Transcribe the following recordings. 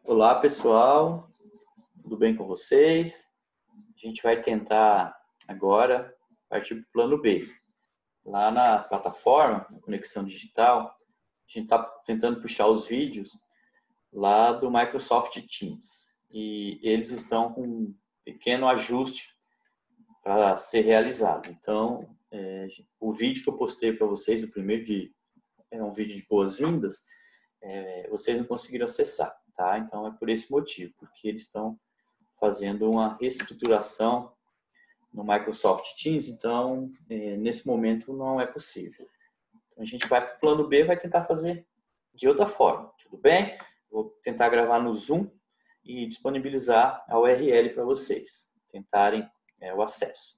Olá, pessoal, tudo bem com vocês? A gente vai tentar agora partir para o plano B. Lá na plataforma, na Conexão Digital, a gente está tentando puxar os vídeos lá do Microsoft Teams e eles estão com um pequeno ajuste para ser realizado. Então, o vídeo que eu postei para vocês, o primeiro é um vídeo de boas-vindas, vocês não conseguiram acessar, tá? Então é por esse motivo, porque eles estão fazendo uma reestruturação no Microsoft Teams, então nesse momento não é possível. Então, a gente vai para o plano B, vai tentar fazer de outra forma, tudo bem? Vou tentar gravar no Zoom e disponibilizar a URL para vocês tentarem o acesso.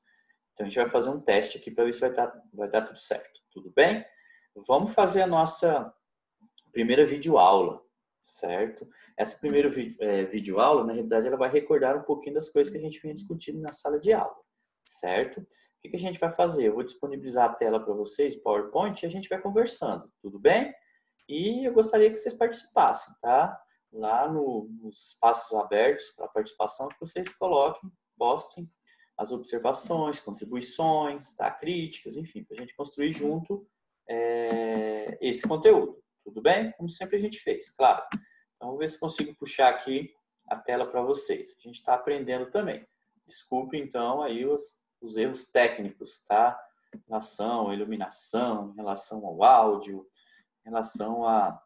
Então a gente vai fazer um teste aqui para ver se vai dar tudo certo, tudo bem? Vamos fazer a nossa primeira videoaula, certo? Essa primeira videoaula, na realidade, ela vai recordar um pouquinho das coisas que a gente vinha discutindo na sala de aula, certo? O que a gente vai fazer? Eu vou disponibilizar a tela para vocês, o PowerPoint, e a gente vai conversando, tudo bem? E eu gostaria que vocês participassem, tá? Lá nos espaços abertos para participação, que vocês coloquem, postem as observações, contribuições, tá? Críticas, enfim, para a gente construir junto esse conteúdo. Tudo bem? Como sempre a gente fez, claro. Então, vou ver se consigo puxar aqui a tela para vocês. A gente está aprendendo também. Desculpe, então, aí os erros técnicos, tá? Em relação à iluminação, em relação ao áudio, em relação a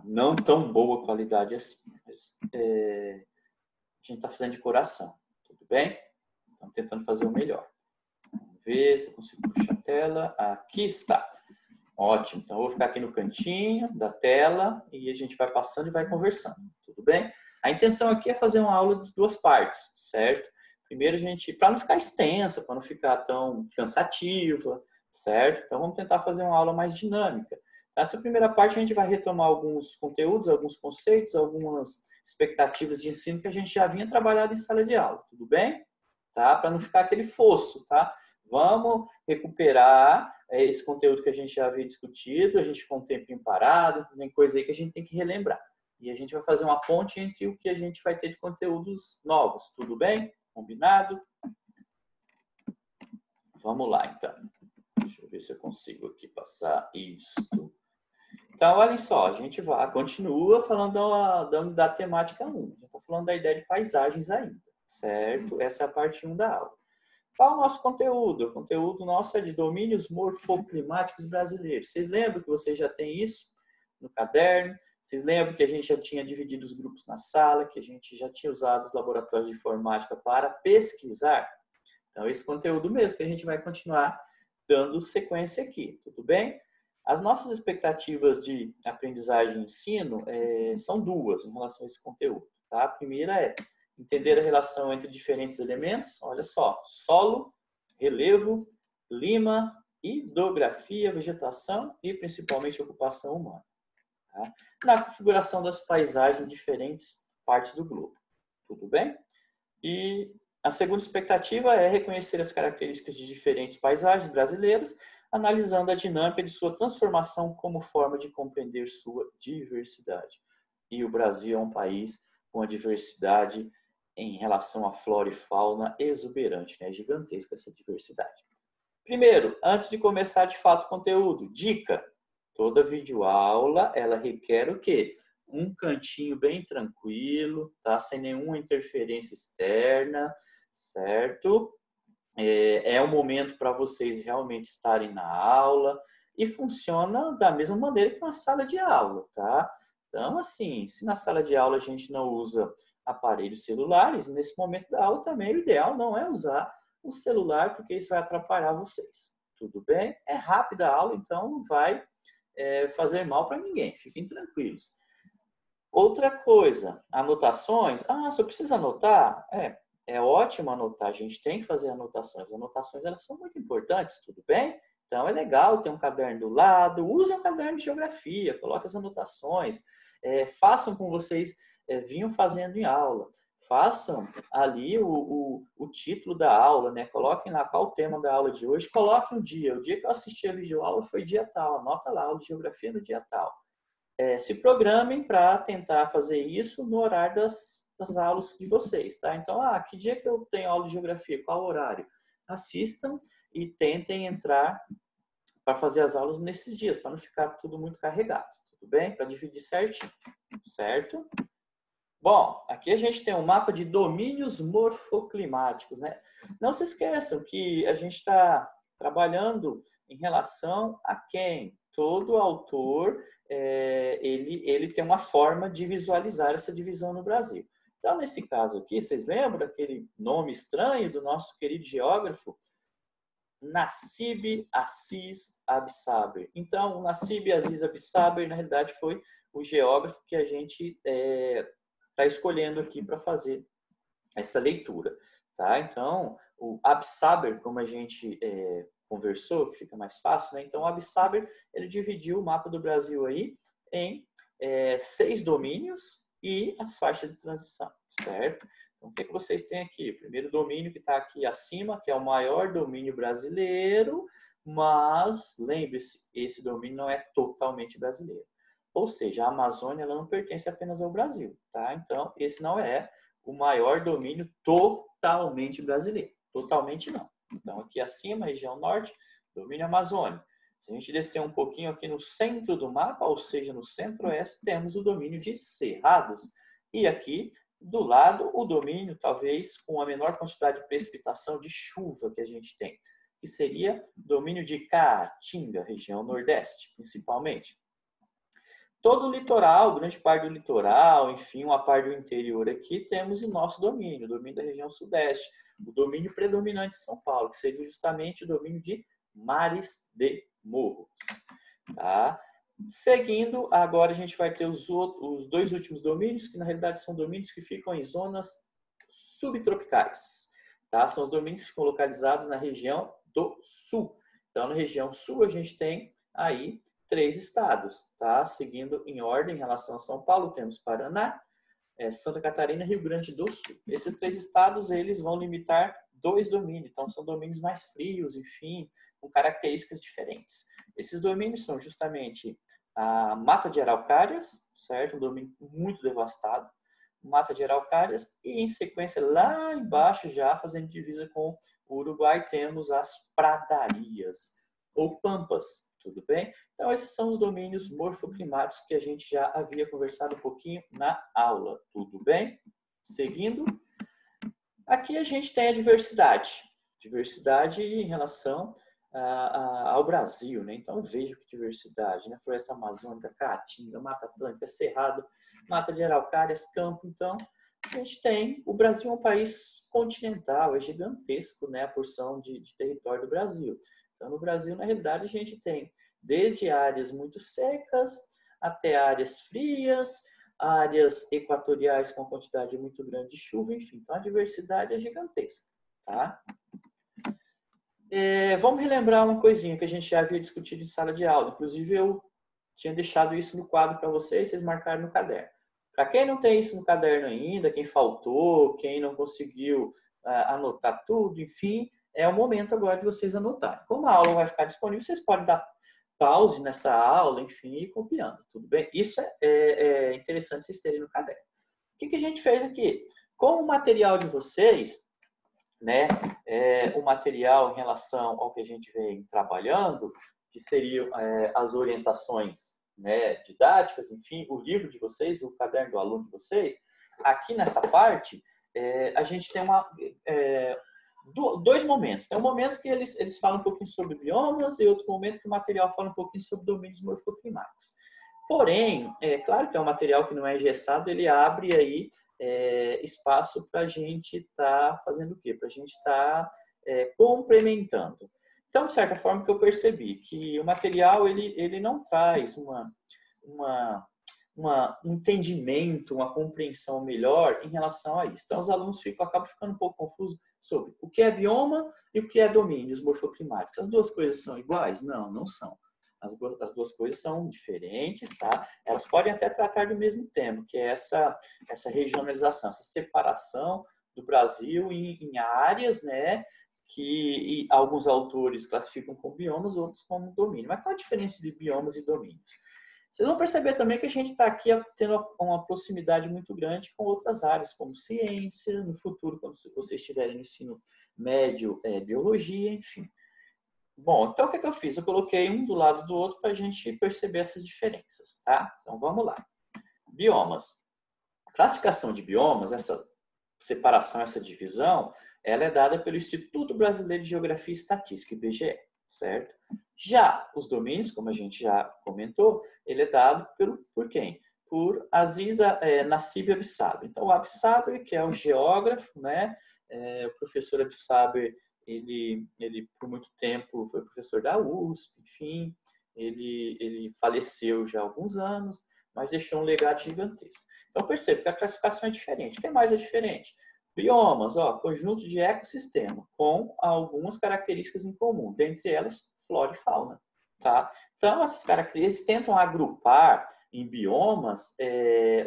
não tão boa qualidade assim. Mas a gente está fazendo de coração. Tudo bem? Estamos tentando fazer o melhor. Vamos ver se eu consigo puxar a tela. Aqui está. Ótimo, então eu vou ficar aqui no cantinho da tela e a gente vai passando e vai conversando, tudo bem? A intenção aqui é fazer uma aula de duas partes, certo? Primeiro a gente, para não ficar extensa, para não ficar tão cansativa, certo? Então vamos tentar fazer uma aula mais dinâmica. Nessa primeira parte a gente vai retomar alguns conteúdos, alguns conceitos, algumas expectativas de ensino que a gente já vinha trabalhando em sala de aula, tudo bem? Tá? Para não ficar aquele fosso, tá? Vamos recuperar esse conteúdo que a gente já havia discutido, a gente ficou um tempinho parado, tem coisa aí que a gente tem que relembrar. E a gente vai fazer uma ponte entre o que a gente vai ter de conteúdos novos. Tudo bem? Combinado? Vamos lá, então. Deixa eu ver se eu consigo aqui passar isto. Então, olhem só, a gente continua falando da temática 1. A gente está falando da ideia de paisagens ainda, certo? Essa é a parte 1 da aula. Qual é o nosso conteúdo? O conteúdo nosso é de domínios morfoclimáticos brasileiros. Vocês lembram que vocês já têm isso no caderno? Vocês lembram que a gente já tinha dividido os grupos na sala, que a gente já tinha usado os laboratórios de informática para pesquisar? Então, esse conteúdo mesmo que a gente vai continuar dando sequência aqui, tudo bem? As nossas expectativas de aprendizagem e ensino são duas em relação a esse conteúdo. Tá? A primeira é entender a relação entre diferentes elementos, olha só, solo, relevo, clima, hidrografia, vegetação e principalmente ocupação humana. Tá? Na configuração das paisagens em diferentes partes do globo. Tudo bem? E a segunda expectativa é reconhecer as características de diferentes paisagens brasileiras, analisando a dinâmica de sua transformação como forma de compreender sua diversidade. E o Brasil é um país com a diversidade em relação à flora e fauna exuberante, né? Gigantesca essa diversidade. Primeiro, antes de começar de fato o conteúdo, dica: toda videoaula ela requer o quê? Um cantinho bem tranquilo, tá? Sem nenhuma interferência externa, certo? É um momento para vocês realmente estarem na aula e funciona da mesma maneira que uma sala de aula, tá? Então, assim, se na sala de aula a gente não usa aparelhos celulares, nesse momento da aula também o ideal não é usar o celular, porque isso vai atrapalhar vocês. Tudo bem? É rápida a aula, então não vai fazer mal para ninguém, fiquem tranquilos. Outra coisa, anotações. Ah, só precisa anotar? É ótimo anotar, a gente tem que fazer anotações. As anotações elas são muito importantes, tudo bem? Então é legal ter um caderno do lado, use um caderno de geografia, coloque as anotações, façam como vocês vinham fazendo em aula. Façam ali o título da aula, né? Coloquem lá qual o tema da aula de hoje, coloquem o dia. O dia que eu assisti a videoaula foi dia tal, anota lá, aula de geografia no dia tal. se programem para tentar fazer isso no horário das aulas de vocês, tá? Então, que dia que eu tenho aula de geografia? Qual horário? Assistam e tentem entrar para fazer as aulas nesses dias, para não ficar tudo muito carregado, tudo bem? Para dividir certinho, certo? Bom, aqui a gente tem um mapa de domínios morfoclimáticos, né? Não se esqueçam que a gente está trabalhando em relação a quem? Todo autor, ele tem uma forma de visualizar essa divisão no Brasil. Então, nesse caso aqui, vocês lembram daquele nome estranho do nosso querido geógrafo? Nassib Aziz Absaber. Então, o Nassib Aziz Absaber, na realidade, foi o geógrafo que a gente está escolhendo aqui para fazer essa leitura. Tá? Então, o Absaber, como a gente conversou, que fica mais fácil, né? Então, o Absaber, ele dividiu o mapa do Brasil aí em 6 domínios e as faixas de transição, certo? Então, o que vocês têm aqui? O primeiro domínio que está aqui acima, que é o maior domínio brasileiro, mas, lembre-se, esse domínio não é totalmente brasileiro. Ou seja, a Amazônia ela não pertence apenas ao Brasil, tá? Então, esse não é o maior domínio totalmente brasileiro. Totalmente não. Então, aqui acima, região norte, domínio amazônico. Se a gente descer um pouquinho aqui no centro do mapa, ou seja, no centro-oeste, temos o domínio de Cerrados. E aqui, do lado, o domínio, talvez, com a menor quantidade de precipitação de chuva que a gente tem, que seria domínio de Caatinga, região nordeste, principalmente. Todo o litoral, grande parte do litoral, enfim, uma parte do interior aqui, temos o nosso domínio, o domínio da região sudeste, o domínio predominante de São Paulo, que seria justamente o domínio de mares de morros. Tá? Seguindo, agora a gente vai ter os 2 últimos domínios, que na realidade são domínios que ficam em zonas subtropicais. Tá? São os domínios que ficam localizados na região do sul. Então, na região sul, a gente tem aí 3 estados, tá? Seguindo em ordem em relação a São Paulo, temos Paraná, Santa Catarina e Rio Grande do Sul. Esses 3 estados, eles vão limitar 2 domínios, então são domínios mais frios, enfim, com características diferentes. Esses domínios são justamente a Mata de Araucárias, certo? Um domínio muito devastado, Mata de Araucárias, e em sequência, lá embaixo, já fazendo divisa com o Uruguai, temos as pradarias, ou pampas, tudo bem? Então, esses são os domínios morfoclimáticos que a gente já havia conversado um pouquinho na aula, tudo bem? Seguindo, aqui a gente tem a diversidade. Diversidade em relação ao Brasil, né? Então, veja que diversidade, né? Floresta amazônica, caatinga, mata atlântica, cerrado, mata de araucárias, campo. Então, a gente tem... O Brasil é um país continental, é gigantesco, né? A porção de território do Brasil. Então, no Brasil, na realidade, a gente tem desde áreas muito secas até áreas frias, áreas equatoriais com quantidade muito grande de chuva, enfim. Então, a diversidade é gigantesca, tá? Vamos relembrar uma coisinha que a gente já havia discutido em sala de aula. Inclusive, eu tinha deixado isso no quadro para vocês marcaram no caderno. Para quem não tem isso no caderno ainda, quem faltou, quem não conseguiu anotar tudo, enfim, é o momento agora de vocês anotarem. Como a aula vai ficar disponível, vocês podem dar pause nessa aula, enfim, e ir copiando, tudo bem? Isso é interessante vocês terem no caderno. O que a gente fez aqui? Com o material de vocês, né, o material em relação ao que a gente vem trabalhando, que seriam as orientações, né, didáticas, enfim, o livro de vocês, o caderno do aluno de vocês, aqui nessa parte, a gente tem 2 momentos. Tem um momento que eles falam um pouquinho sobre biomas e outro momento que o material fala um pouquinho sobre domínios morfoclimáticos. Porém, é claro que é um material que não é engessado, ele abre aí espaço para a gente estar fazendo o quê? Para a gente estar complementando. Então, de certa forma, que eu percebi que o material ele não traz um entendimento, uma compreensão melhor em relação a isso. Então, os alunos acabam ficando um pouco confusos sobre o que é bioma e o que é domínios morfoclimáticos. As 2 coisas são iguais? Não, não são. As 2 coisas são diferentes, tá? Elas podem até tratar do mesmo tema, que é essa regionalização, essa separação do Brasil em áreas, né? Que alguns autores classificam como biomas, outros como domínio. Mas qual a diferença de biomas e domínios? Vocês vão perceber também que a gente está aqui tendo uma proximidade muito grande com outras áreas, como ciência, no futuro, quando vocês estiverem no ensino médio, biologia, enfim. Bom, então o que eu fiz? Eu coloquei um do lado do outro para a gente perceber essas diferenças, tá? Então vamos lá. Biomas. A classificação de biomas, essa separação, essa divisão, ela é dada pelo Instituto Brasileiro de Geografia e Estatística, IBGE, certo? Já os domínios, como a gente já comentou, ele é dado por quem? Por Aziza Nassib Absaber. Então, o Absaber, que é o geógrafo, né? O professor Absaber, ele por muito tempo foi professor da USP, enfim, ele faleceu já há alguns anos, mas deixou um legado gigantesco. Então, perceba que a classificação é diferente. O que mais é diferente? Biomas, conjunto de ecossistema, com algumas características em comum, dentre elas, flora e fauna. Tá? Então, essas características tentam agrupar em biomas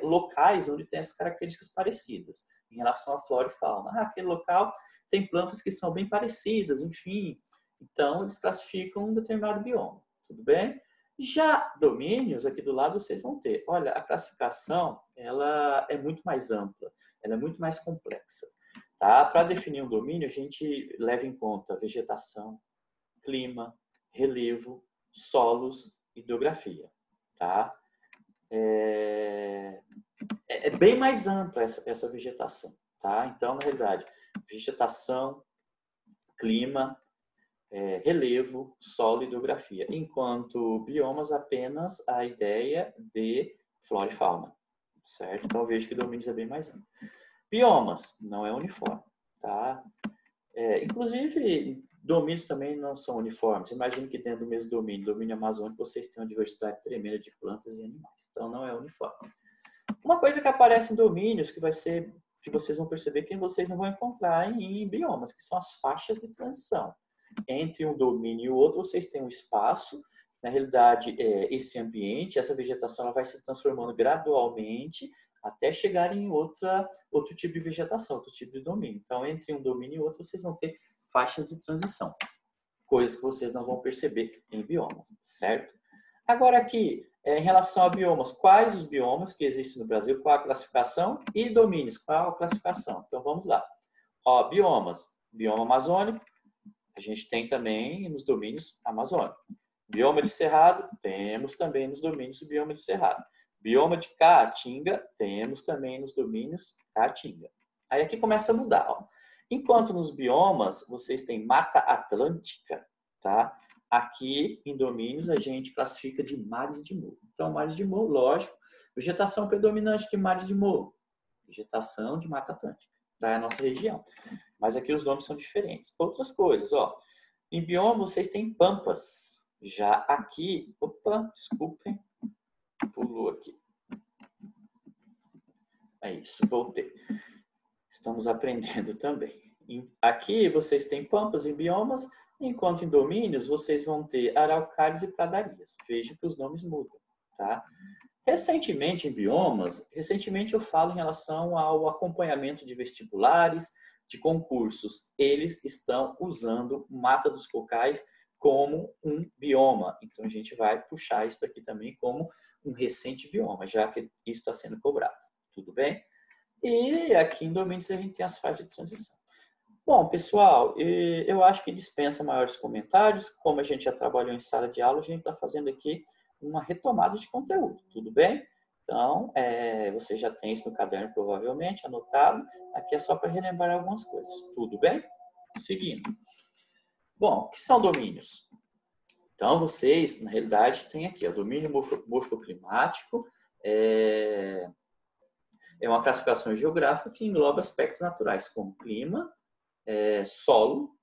locais onde tem essas características parecidas em relação à flora e fauna. Aquele local tem plantas que são bem parecidas, enfim. Então, eles classificam um determinado bioma. Tudo bem? Já domínios, aqui do lado, vocês vão ter. Olha, a classificação ela é muito mais ampla, ela é muito mais complexa. Tá? Para definir um domínio, a gente leva em conta vegetação, clima, relevo, solos, hidrografia. Tá? É bem mais ampla essa vegetação. Tá? Então, na realidade, vegetação, clima, relevo, solo e hidrografia. Enquanto biomas, apenas a ideia de flora e fauna. Certo? Então, vejo que domínios é bem mais amplo. Biomas não é uniforme. Tá? Inclusive, domínios também não são uniformes. Imagine que dentro do mesmo domínio amazônico, vocês têm uma diversidade tremenda de plantas e animais. Então, não é uniforme. Uma coisa que aparece em domínios que vocês vão perceber que vocês não vão encontrar em biomas, que são as faixas de transição. Entre um domínio e o outro, vocês têm um espaço. Na realidade, esse ambiente, essa vegetação, ela vai se transformando gradualmente até chegar em outro tipo de vegetação, outro tipo de domínio. Então, entre um domínio e outro, vocês vão ter faixas de transição. Coisas que vocês não vão perceber em biomas, certo? Agora aqui, em relação a biomas, quais os biomas que existem no Brasil, qual a classificação e domínios, qual a classificação? Então vamos lá. Biomas, bioma amazônico, a gente tem também nos domínios amazônicos. Bioma de cerrado, temos também nos domínios do bioma de cerrado. Bioma de caatinga, temos também nos domínios caatinga. Aí aqui começa a mudar. Enquanto nos biomas vocês têm Mata Atlântica, tá? Aqui em domínios a gente classifica de mares de morro. Então, mares de morro, lógico, vegetação predominante de mares de morro, vegetação de Mata Atlântica, da nossa região. Mas aqui os nomes são diferentes. Outras coisas, em bioma vocês têm pampas. Já aqui, desculpem, pulou aqui. É isso, voltei. Estamos aprendendo também. Aqui vocês têm pampas em biomas, enquanto em domínios vocês vão ter araucárias e pradarias. Veja que os nomes mudam, tá? Recentemente em biomas, eu falo em relação ao acompanhamento de vestibulares, de concursos. Eles estão usando Mata dos Cocais como um bioma. Então a gente vai puxar isso daqui também como um recente bioma, já que isso está sendo cobrado. Tudo bem? E aqui em domínios a gente tem as faixas de transição. Bom, pessoal, eu acho que dispensa maiores comentários. Como a gente já trabalhou em sala de aula, a gente está fazendo aqui uma retomada de conteúdo, tudo bem? Então, você já tem isso no caderno, provavelmente, anotado. Aqui é só para relembrar algumas coisas, tudo bem? Seguindo. Bom, o que são domínios? Então, vocês, na realidade, têm aqui o domínio morfoclimático, é uma classificação geográfica que engloba aspectos naturais, como clima, solo,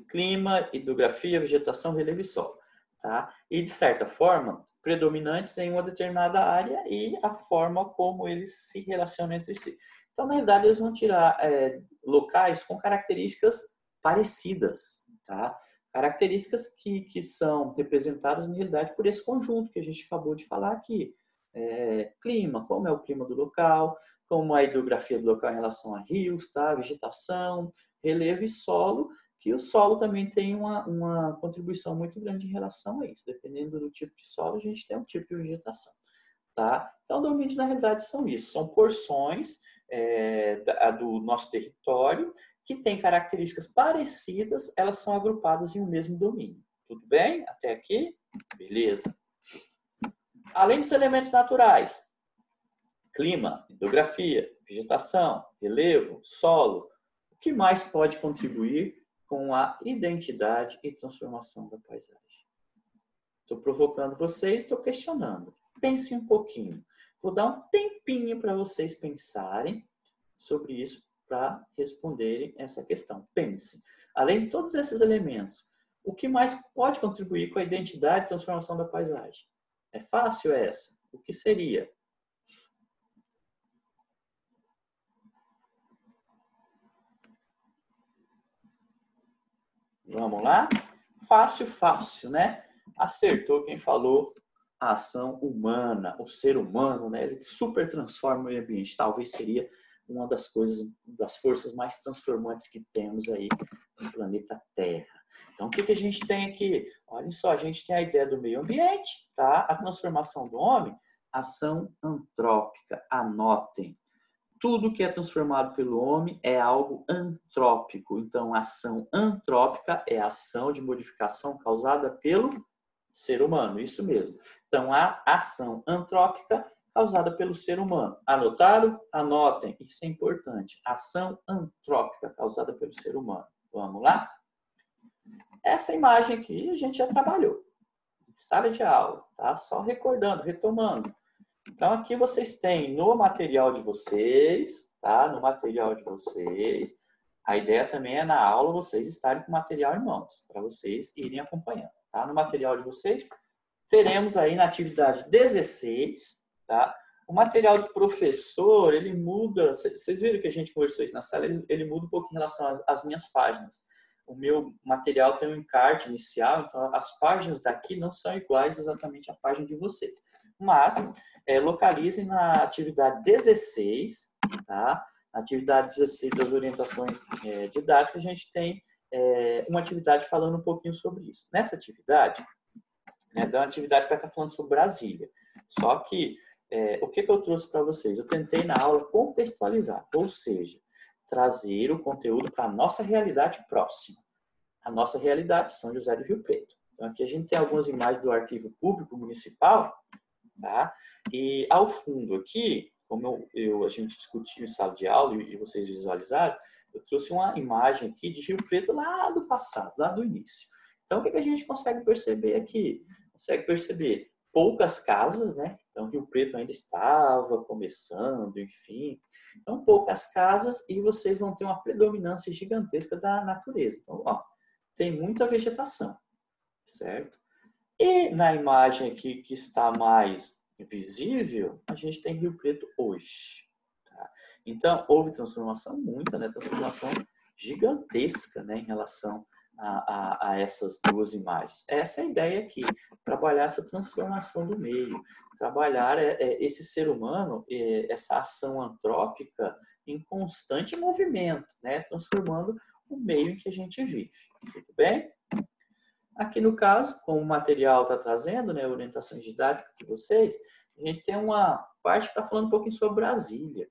clima, hidrografia, vegetação, relevo e solo. Tá? E, de certa forma, predominantes em uma determinada área e a forma como eles se relacionam entre si. Então, na realidade, eles vão tirar locais com características parecidas. Tá? Características que são representadas, na realidade, por esse conjunto que a gente acabou de falar aqui. Clima, como é o clima do local, como é a hidrografia do local em relação a rios, tá? Vegetação, relevo e solo, que o solo também tem uma contribuição muito grande em relação a isso. Dependendo do tipo de solo, a gente tem um tipo de vegetação. Tá? Então, domínios, na realidade, são isso. São porções do nosso território que têm características parecidas, elas são agrupadas em um mesmo domínio. Tudo bem? Até aqui? Beleza. Além dos elementos naturais, clima, hidrografia, vegetação, relevo, solo, o que mais pode contribuir com a identidade e transformação da paisagem? Estou provocando vocês, estou questionando. Pensem um pouquinho. Vou dar um tempinho para vocês pensarem sobre isso para responderem essa questão. Pensem. Além de todos esses elementos, o que mais pode contribuir com a identidade e transformação da paisagem? É fácil essa? O que seria? Vamos lá? Fácil, fácil, né? Acertou quem falou a ação humana, o ser humano, né? Ele super transforma o meio ambiente. Talvez seria uma das coisas, das forças mais transformantes que temos aí no planeta Terra. Então, o que a gente tem aqui? Olha só, a gente tem a ideia do meio ambiente, tá? A transformação do homem, ação antrópica. Anotem. Tudo que é transformado pelo homem é algo antrópico. Então, a ação antrópica é a ação de modificação causada pelo ser humano. Isso mesmo. Então, a ação antrópica causada pelo ser humano. Anotaram? Anotem. Isso é importante. Ação antrópica causada pelo ser humano. Vamos lá? Essa imagem aqui a gente já trabalhou. Sala de aula, tá? Só recordando, retomando. Então, aqui vocês têm no material de vocês, tá? No material de vocês. A ideia também é na aula vocês estarem com o material em mãos, para vocês irem acompanhando, tá? No material de vocês, teremos aí na atividade 16, tá? O material do professor, ele muda, vocês viram que a gente conversou isso na sala, ele muda um pouco em relação às minhas páginas. O meu material tem um encarte inicial, então as páginas daqui não são iguais exatamente à página de vocês. Mas, localizem na atividade 16, tá? Na atividade 16 das orientações didáticas, a gente tem uma atividade falando um pouquinho sobre isso. Nessa atividade, é uma atividade que vai estar falando sobre Brasília. Só que, o que eu trouxe para vocês? Eu tentei na aula contextualizar, ou seja, trazer o conteúdo para a nossa realidade próxima. A nossa realidade, São José do Rio Preto. Então, aqui a gente tem algumas imagens do Arquivo Público Municipal, tá? E ao fundo aqui, como a gente discutiu em sala de aula e vocês visualizaram, eu trouxe uma imagem aqui de Rio Preto lá do passado, lá do início. Então, o que a gente consegue perceber aqui? Consegue perceber poucas casas, né? Então, Rio Preto ainda estava começando, enfim. Então, poucas casas e vocês vão ter uma predominância gigantesca da natureza. Então, ó, tem muita vegetação, certo? E na imagem aqui que está mais visível, a gente tem Rio Preto hoje. Tá? Então, houve transformação, muita, né? Transformação gigantesca, né? Em relação a essas duas imagens. Essa é a ideia aqui, trabalhar essa transformação do meio, trabalhar esse ser humano, essa ação antrópica em constante movimento, né? Transformando o meio em que a gente vive. Tudo bem? Aqui no caso, como o material está trazendo, né, orientações didáticas de vocês, a gente tem uma parte que está falando um pouquinho sobre Brasília.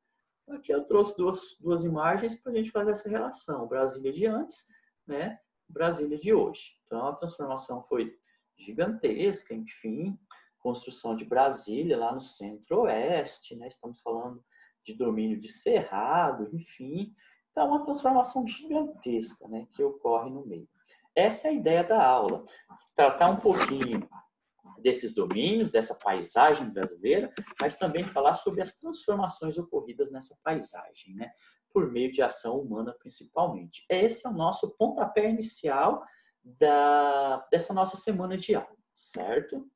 Aqui eu trouxe duas imagens para a gente fazer essa relação. Brasília de antes, né, Brasília de hoje. Então a transformação foi gigantesca, enfim, construção de Brasília lá no centro-oeste, né, estamos falando de domínio de cerrado, enfim. Então uma transformação gigantesca, né, que ocorre no meio. Essa é a ideia da aula, tratar um pouquinho desses domínios, dessa paisagem brasileira, mas também falar sobre as transformações ocorridas nessa paisagem, né? Por meio de ação humana principalmente. Esse é o nosso pontapé inicial dessa nossa semana de aula, certo?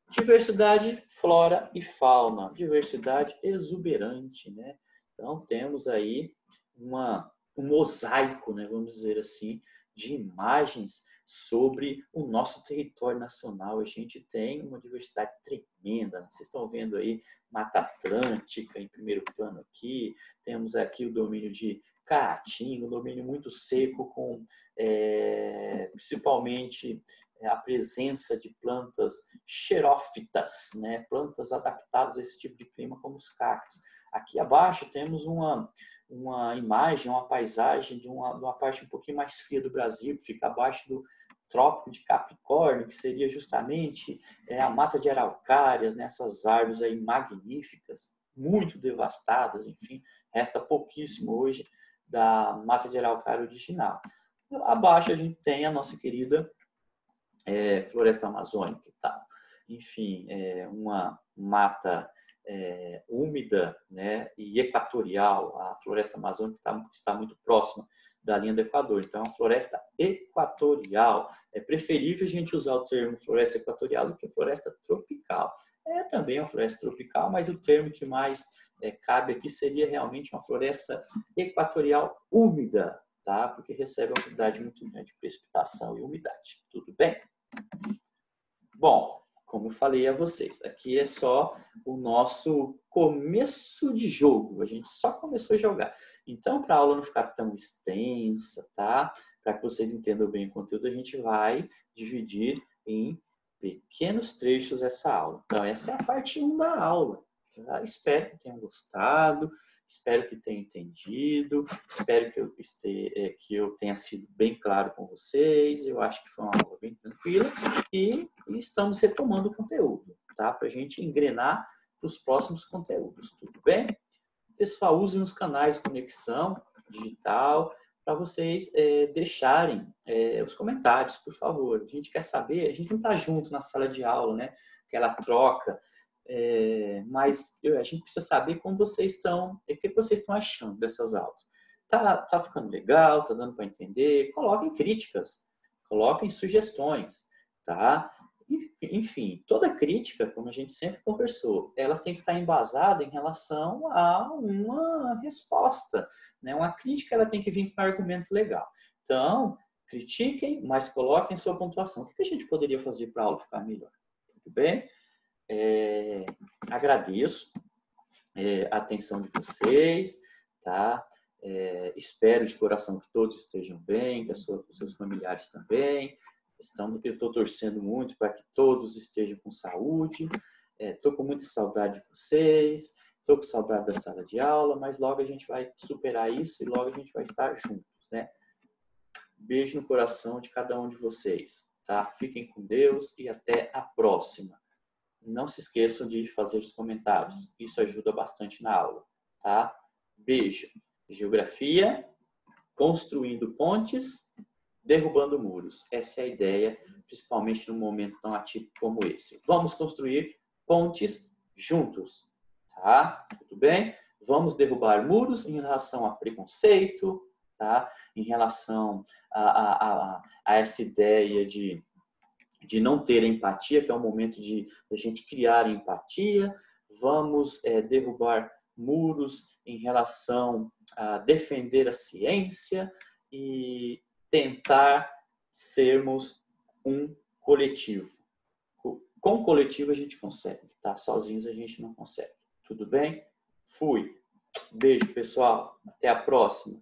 Diversidade, flora e fauna, diversidade exuberante, né? Então temos aí um mosaico, né, vamos dizer assim, de imagens sobre o nosso território nacional. A gente tem uma diversidade tremenda. Vocês estão vendo aí Mata Atlântica em primeiro plano aqui. Temos aqui o domínio de Caatinga, um domínio muito seco com principalmente a presença de plantas xerófitas, né? Plantas adaptadas a esse tipo de clima como os cactos. Aqui abaixo temos uma imagem, uma paisagem de uma parte um pouquinho mais fria do Brasil, que fica abaixo do Trópico de Capricórnio, que seria justamente a mata de araucárias, né? Essas árvores aí magníficas, muito devastadas, enfim, resta pouquíssimo hoje da mata de araucária original. Abaixo a gente tem a nossa querida floresta amazônica e tal. Enfim, uma mata úmida, né, e equatorial. A floresta amazônica está muito próxima da linha do Equador. Então, é uma floresta equatorial. É preferível a gente usar o termo floresta equatorial do que floresta tropical. É também uma floresta tropical, mas o termo que mais cabe aqui seria realmente uma floresta equatorial úmida, tá? Porque recebe uma quantidade muito grande de precipitação e umidade. Tudo bem? Bom, como eu falei a vocês, aqui é só o nosso começo de jogo. A gente só começou a jogar. Então, para a aula não ficar tão extensa, tá? Para que vocês entendam bem o conteúdo, a gente vai dividir em pequenos trechos essa aula. Então, essa é a parte 1 da aula. Tá? Espero que tenham gostado. Espero que tenham entendido, espero que eu tenha sido bem claro com vocês. Eu acho que foi uma aula bem tranquila e estamos retomando o conteúdo, tá? Para a gente engrenar para os próximos conteúdos, tudo bem? Pessoal, usem os canais de conexão digital para vocês deixarem os comentários, por favor. A gente quer saber, a gente não está junto na sala de aula, né? Aquela troca. Mas a gente precisa saber como vocês estão, o que vocês estão achando dessas aulas. Tá ficando legal? Tá dando para entender? Coloquem críticas, coloquem sugestões, tá? Enfim, toda crítica, como a gente sempre conversou, ela tem que estar embasada em relação a uma resposta, né? Uma crítica ela tem que vir com um argumento legal. Então, critiquem, mas coloquem sua pontuação. O que a gente poderia fazer para a aula ficar melhor? Tudo bem? Agradeço a atenção de vocês, tá? Espero de coração que todos estejam bem, que os seus familiares também. Eu estou torcendo muito para que todos estejam com saúde. Estou com muita saudade de vocês, estou com saudade da sala de aula, mas logo a gente vai superar isso e logo a gente vai estar juntos, né? Beijo no coração de cada um de vocês, tá? Fiquem com Deus e até a próxima. Não se esqueçam de fazer os comentários. Isso ajuda bastante na aula, tá? Beijo. Geografia, construindo pontes, derrubando muros. Essa é a ideia, principalmente num momento tão atípico como esse. Vamos construir pontes juntos, tá? Tudo bem? Vamos derrubar muros em relação a preconceito, tá? Em relação a essa ideia de não ter empatia, que é o momento de a gente criar empatia. Vamos derrubar muros em relação a defender a ciência e tentar sermos um coletivo. Com coletivo a gente consegue, tá? Sozinhos a gente não consegue. Tudo bem? Fui. Beijo, pessoal. Até a próxima.